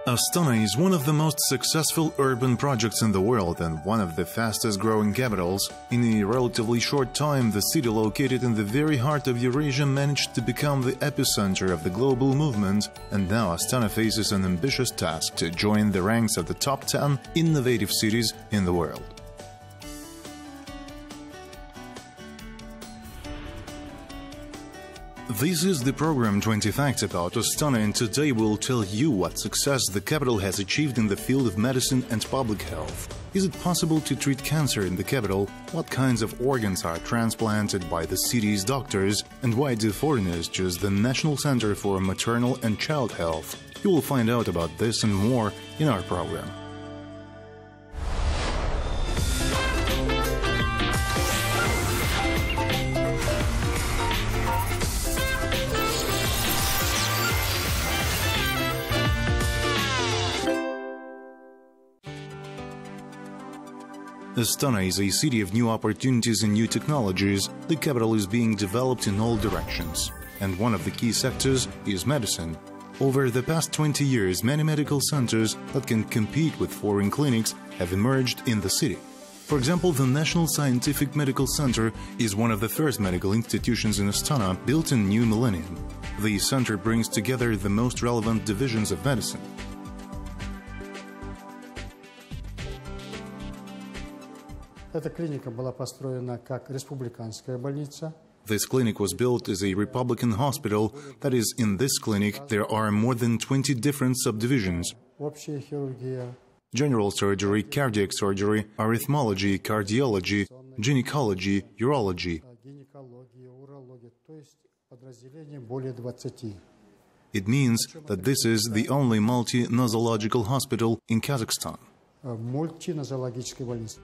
Astana is one of the most successful urban projects in the world and one of the fastest growing capitals. In a relatively short time, the city located in the very heart of Eurasia managed to become the epicenter of the global movement, and now Astana faces an ambitious task to join the ranks of the top 10 innovative cities in the world. This is the program 20 Facts about Astana, and today we'll tell you what success the capital has achieved in the field of medicine and public health. Is it possible to treat cancer in the capital? What kinds of organs are transplanted by the city's doctors? And why do foreigners choose the National Center for Maternal and Child Health? You will find out about this and more in our program. Astana is a city of new opportunities and new technologies. The capital is being developed in all directions, and one of the key sectors is medicine. Over the past 20 years, many medical centers that can compete with foreign clinics have emerged in the city. For example, the National Scientific Medical Center is one of the first medical institutions in Astana built in new millennium. The center brings together the most relevant divisions of medicine. Эта клиника была построена как республиканская больница. This clinic was built as a Republican hospital. That is, in this clinic, there are more than 20 different subdivisions. Общая хирургия, General surgery, cardiac surgery, arithmology, cardiology, gynecology, urology. гинекология, урология, то есть подразделений более 20. It means that this is the only multi-nosological hospital in Kazakhstan. Мультинозологическая больница.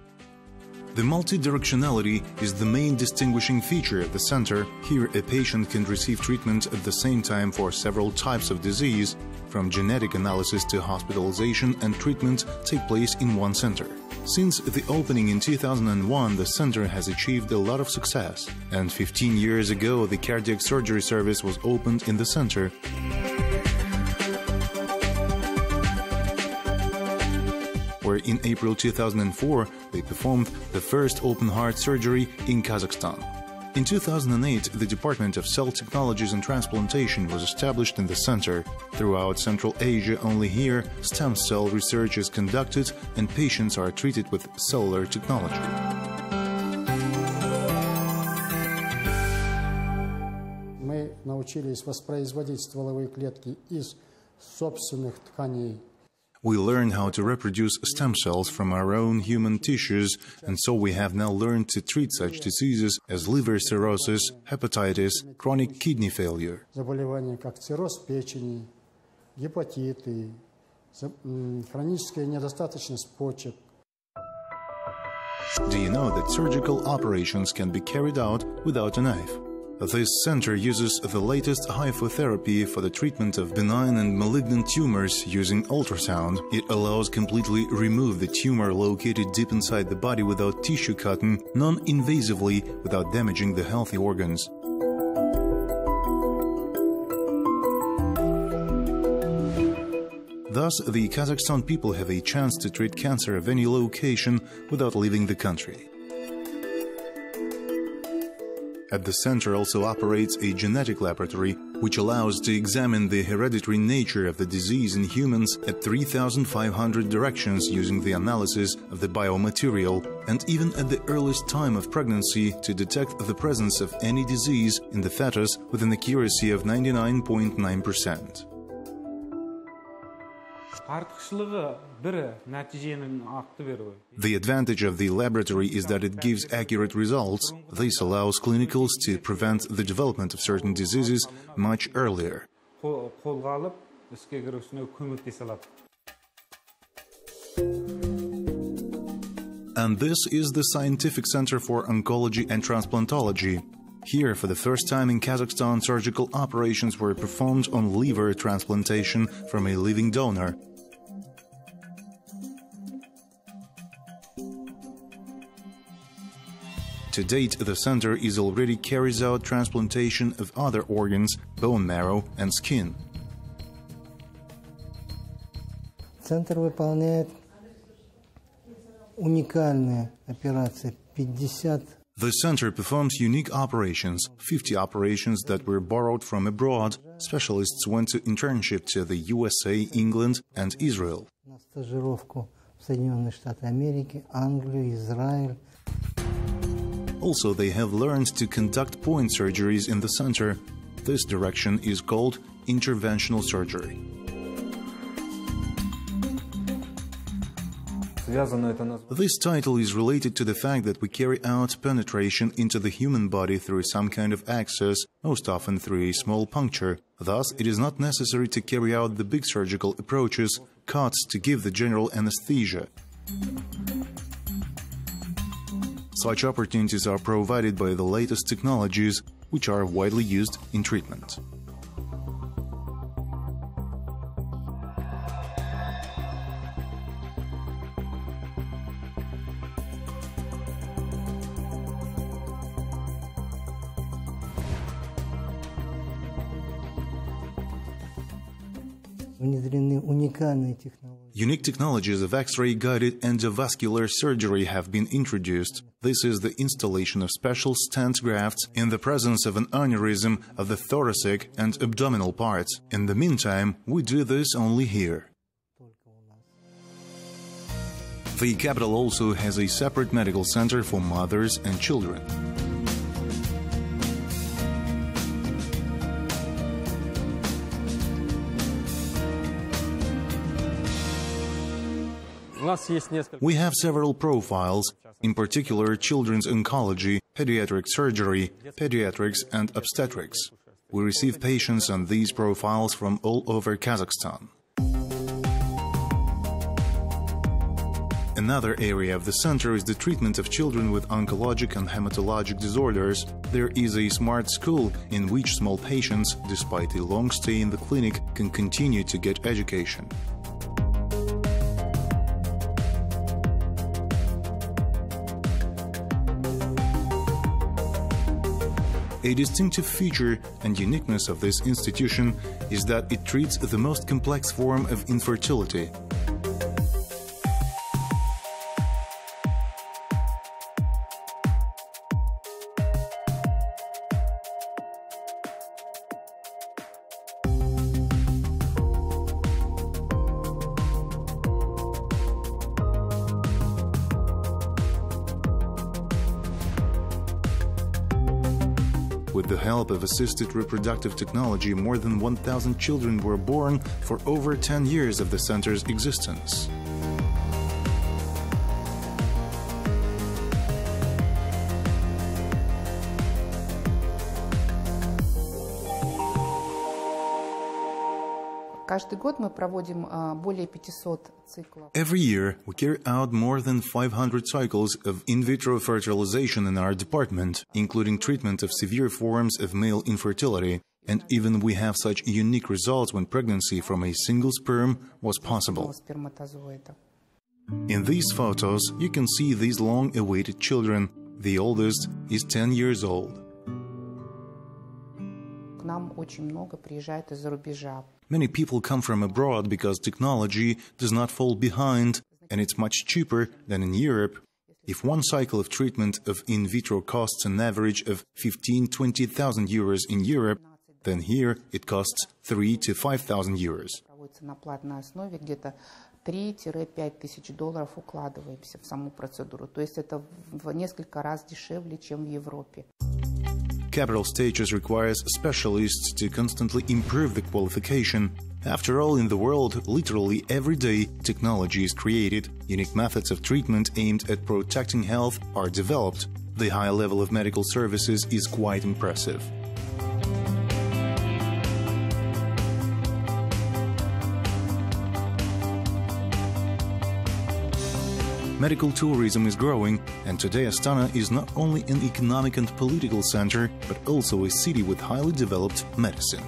The multidirectionality is the main distinguishing feature of the center. Here, a patient can receive treatment at the same time for several types of disease, from genetic analysis to hospitalization and treatment take place in one center. Since the opening in 2001, the center has achieved a lot of success, and 15 years ago, the cardiac surgery service was opened in the center. Where in April 2004 they performed the first open-heart surgery in Kazakhstan. In 2008, the Department of Cell Technologies and Transplantation was established in the center. Throughout Central Asia, only here, stem cell research is conducted and patients are treated with cellular technology. Мы научились воспроизводить стволовые клетки из собственных тканей. We learn how to reproduce stem cells from our own human tissues, and so we have now learned to treat such diseases as liver cirrhosis, hepatitis, chronic kidney failure. Заболевания как цирроз печени, гепатиты, хроническая недостаточность почек. Do you know that surgical operations can be carried out without a knife? This center uses the latest hypotherapy for the treatment of benign and malignant tumors using ultrasound. It allows completely remove the tumor located deep inside the body without tissue cutting, non-invasively, without damaging the healthy organs. Thus, the Kazakhstan people have a chance to treat cancer of any location without leaving the country. At the center also operates a genetic laboratory, which allows to examine the hereditary nature of the disease in humans at 3,500 directions using the analysis of the biomaterial, and even at the earliest time of pregnancy to detect the presence of any disease in the fetus with an accuracy of 99.9%. The advantage of the laboratory is that it gives accurate results. This allows clinicals to prevent the development of certain diseases much earlier. And this is the Scientific Center for Oncology and Transplantology. Here, for the first time in Kazakhstan, surgical operations were performed on liver transplantation from a living donor. To date, the center is already carries out transplantation of other organs, bone marrow and skin. Центр выполняет уникальные операции. 50. The center performs unique operations, 50 operations that were borrowed from abroad. Specialists went to internship to the USA, England, and Israel. На стажировку в Соединенные Штаты Америки, Англию, Израиль. Also, they have learned to conduct point surgeries in the center. This direction is called interventional surgery. This title is related to the fact that we carry out penetration into the human body through some kind of access, most often through a small puncture. Thus, it is not necessary to carry out the big surgical approaches, cuts to give the general anesthesia. Such opportunities are provided by the latest technologies, which are widely used in treatment. Внедрены уникальные технологии. Unique technologies of X-ray guided endovascular surgery have been introduced. This is the installation of special stent grafts in the presence of an aneurysm of the thoracic and abdominal parts. In the meantime, we do this only here. The capital also has a separate medical center for mothers and children. We have several profiles, in particular children's oncology, pediatric surgery, pediatrics and obstetrics. We receive patients on these profiles from all over Kazakhstan. Another area of the center is the treatment of children with oncologic and hematologic disorders. There is a smart school in which small patients, despite a long stay in the clinic, can continue to get education. A distinctive feature and uniqueness of this institution is that it treats the most complex form of infertility. With the help of assisted reproductive technology, more than 1,000 children were born for over 10 years of the center's existence. Every year, we carry out more than 500 cycles of in vitro fertilization in our department, including treatment of severe forms of male infertility, and even we have such unique results when pregnancy from a single sperm was possible. In these photos, you can see these long-awaited children. The oldest is 10 years old. Many people come from abroad because technology does not fall behind and it's much cheaper than in Europe. If one cycle of treatment of in vitro costs an average of 15–20,000 euros in Europe, then here it costs 3,000 to 5,000 euros. $3–5 укладываемся в саму процедуру. То есть это в несколько раз дешевле, чем в Европе. Capital status requires specialists to constantly improve the qualification. After all, in the world, literally every day, technology is created, unique methods of treatment aimed at protecting health are developed. The high level of medical services is quite impressive. Medical tourism is growing, and today Astana is not only an economic and political center, but also a city with highly developed medicine.